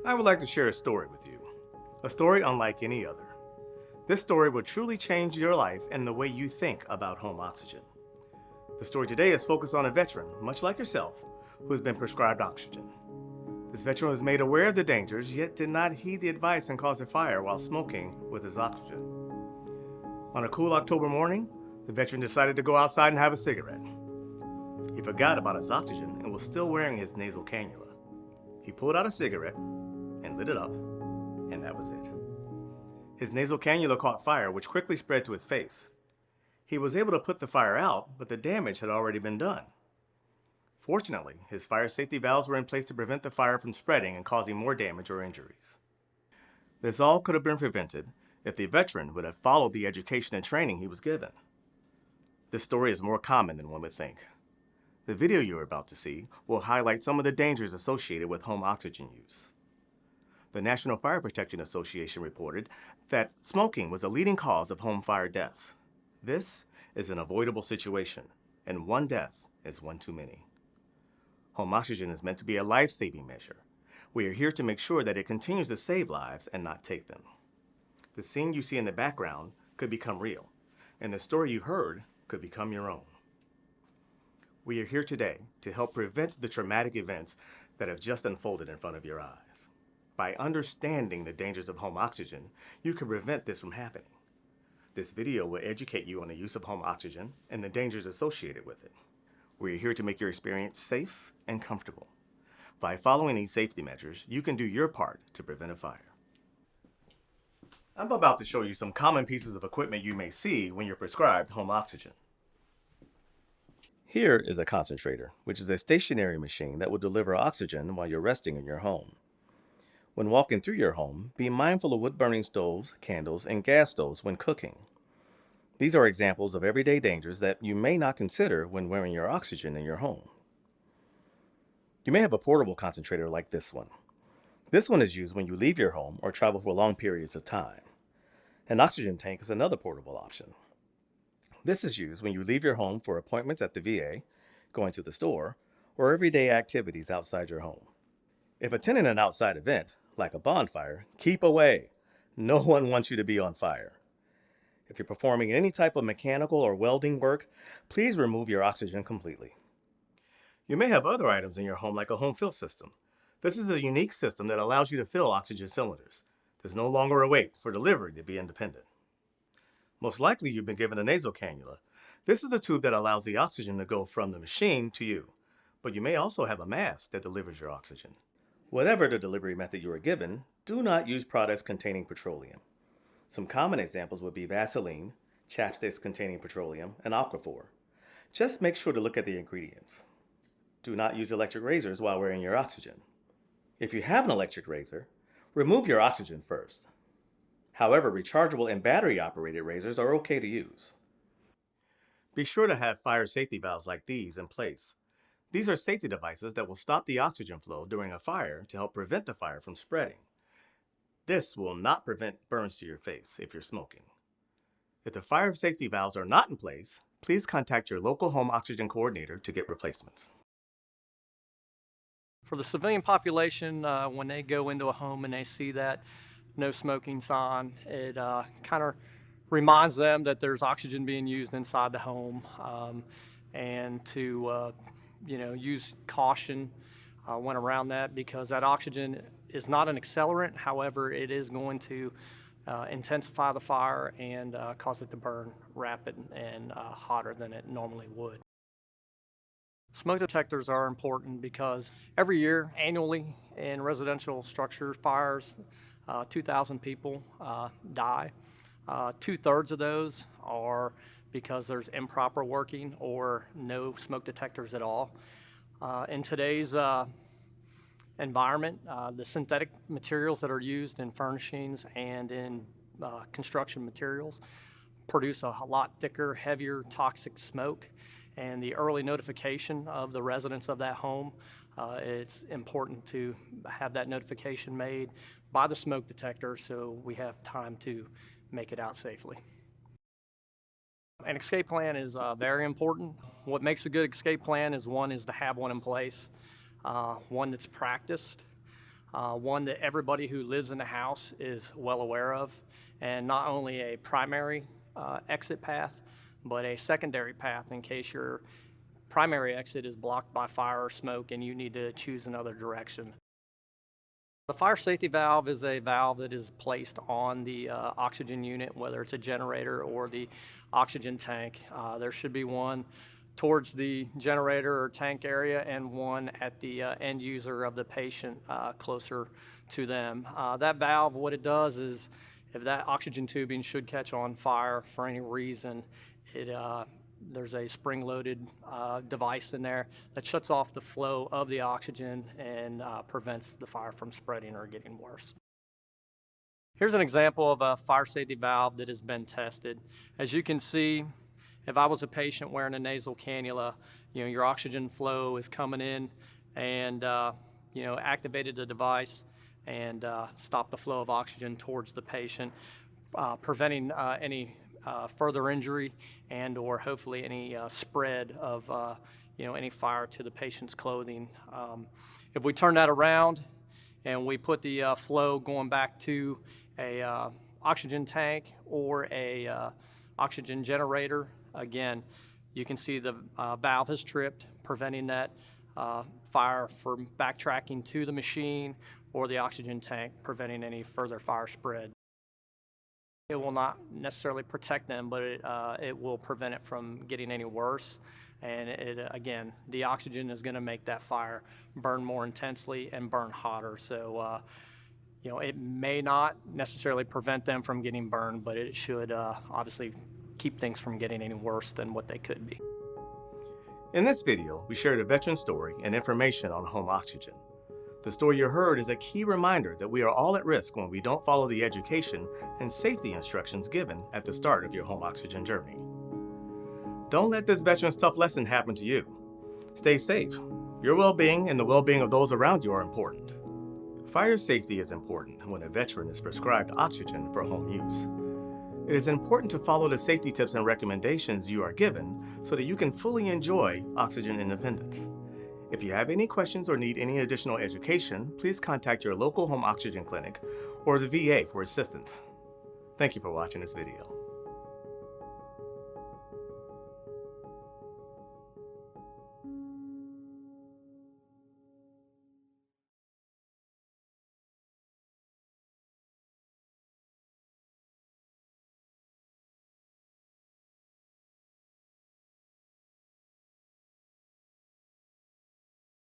I would like to share a story with you. A story unlike any other. This story will truly change your life and the way you think about home oxygen. The story today is focused on a veteran, much like yourself, who has been prescribed oxygen. This veteran was made aware of the dangers, yet did not heed the advice and caused a fire while smoking with his oxygen. On a cool October morning, the veteran decided to go outside and have a cigarette. He forgot about his oxygen and was still wearing his nasal cannula. He pulled out a cigarette and lit it up, and that was it. His nasal cannula caught fire, which quickly spread to his face. He was able to put the fire out, but the damage had already been done. Fortunately, his fire safety valves were in place to prevent the fire from spreading and causing more damage or injuries. This all could have been prevented if the veteran would have followed the education and training he was given. This story is more common than one would think. The video you are about to see will highlight some of the dangers associated with home oxygen use. The National Fire Protection Association reported that smoking was a leading cause of home fire deaths. This is an avoidable situation, and one death is one too many. Home oxygen is meant to be a life-saving measure. We are here to make sure that it continues to save lives and not take them. The scene you see in the background could become real, and the story you heard could become your own. We are here today to help prevent the traumatic events that have just unfolded in front of your eyes. By understanding the dangers of home oxygen, you can prevent this from happening. This video will educate you on the use of home oxygen and the dangers associated with it. We are here to make your experience safe and comfortable. By following these safety measures, you can do your part to prevent a fire. I'm about to show you some common pieces of equipment you may see when you're prescribed home oxygen. Here is a concentrator, which is a stationary machine that will deliver oxygen while you're resting in your home. When walking through your home, be mindful of wood-burning stoves, candles, and gas stoves when cooking. These are examples of everyday dangers that you may not consider when wearing your oxygen in your home. You may have a portable concentrator like this one. This one is used when you leave your home or travel for long periods of time. An oxygen tank is another portable option. This is used when you leave your home for appointments at the VA, going to the store, or everyday activities outside your home. If attending an outside event, like a bonfire, keep away. No one wants you to be on fire. If you're performing any type of mechanical or welding work, please remove your oxygen completely. You may have other items in your home like a home fill system. This is a unique system that allows you to fill oxygen cylinders. There's no longer a wait for delivery to be independent. Most likely you've been given a nasal cannula. This is the tube that allows the oxygen to go from the machine to you. But you may also have a mask that delivers your oxygen. Whatever the delivery method you are given, do not use products containing petroleum. Some common examples would be Vaseline, chapsticks containing petroleum, and Aquaphor. Just make sure to look at the ingredients. Do not use electric razors while wearing your oxygen. If you have an electric razor, remove your oxygen first. However, rechargeable and battery-operated razors are okay to use. Be sure to have fire safety valves like these in place. These are safety devices that will stop the oxygen flow during a fire to help prevent the fire from spreading. This will not prevent burns to your face if you're smoking. If the fire safety valves are not in place, please contact your local home oxygen coordinator to get replacements. For the civilian population, when they go into a home and they see that no smoking sign, it kind of reminds them that there's oxygen being used inside the home, and to use caution when around that, because that oxygen is not an accelerant. However, it is going to intensify the fire and cause it to burn rapid and hotter than it normally would. Smoke detectors are important because every year, annually, in residential structure fires, 2,000 people die. 2/3 of those are because there's improper working or no smoke detectors at all. In today's environment, the synthetic materials that are used in furnishings and in construction materials produce a lot thicker, heavier, toxic smoke. And the early notification of the residents of that home, it's important to have that notification made by the smoke detector so we have time to make it out safely. An escape plan is very important. What makes a good escape plan is to have one in place, one that's practiced, one that everybody who lives in the house is well aware of, and not only a primary exit path, but a secondary path in case your primary exit is blocked by fire or smoke and you need to choose another direction. The fire safety valve is a valve that is placed on the oxygen unit, whether it's a generator or the oxygen tank. There should be one towards the generator or tank area and one at the end user of the patient closer to them. That valve, what it does is if that oxygen tubing should catch on fire for any reason, there's a spring-loaded device in there that shuts off the flow of the oxygen and prevents the fire from spreading or getting worse. Here's an example of a fire safety valve that has been tested. As you can see, if I was a patient wearing a nasal cannula, your oxygen flow is coming in and activated the device and stopped the flow of oxygen towards the patient, preventing any further injury and or hopefully any spread of any fire to the patient's clothing. If we turn that around and we put the flow going back to a oxygen tank or a oxygen generator, again, you can see the valve is tripped, preventing that fire from backtracking to the machine or the oxygen tank, preventing any further fire spread. It will not necessarily protect them, but it will prevent it from getting any worse. And again, the oxygen is going to make that fire burn more intensely and burn hotter. So, it may not necessarily prevent them from getting burned, but it should obviously keep things from getting any worse than what they could be. In this video, we shared a veteran story and information on home oxygen. The story you heard is a key reminder that we are all at risk when we don't follow the education and safety instructions given at the start of your home oxygen journey. Don't let this veteran's tough lesson happen to you. Stay safe. Your well-being and the well-being of those around you are important. Fire safety is important when a veteran is prescribed oxygen for home use. It is important to follow the safety tips and recommendations you are given so that you can fully enjoy oxygen independence. If you have any questions or need any additional education, please contact your local home oxygen clinic or the VA for assistance. Thank you for watching this video.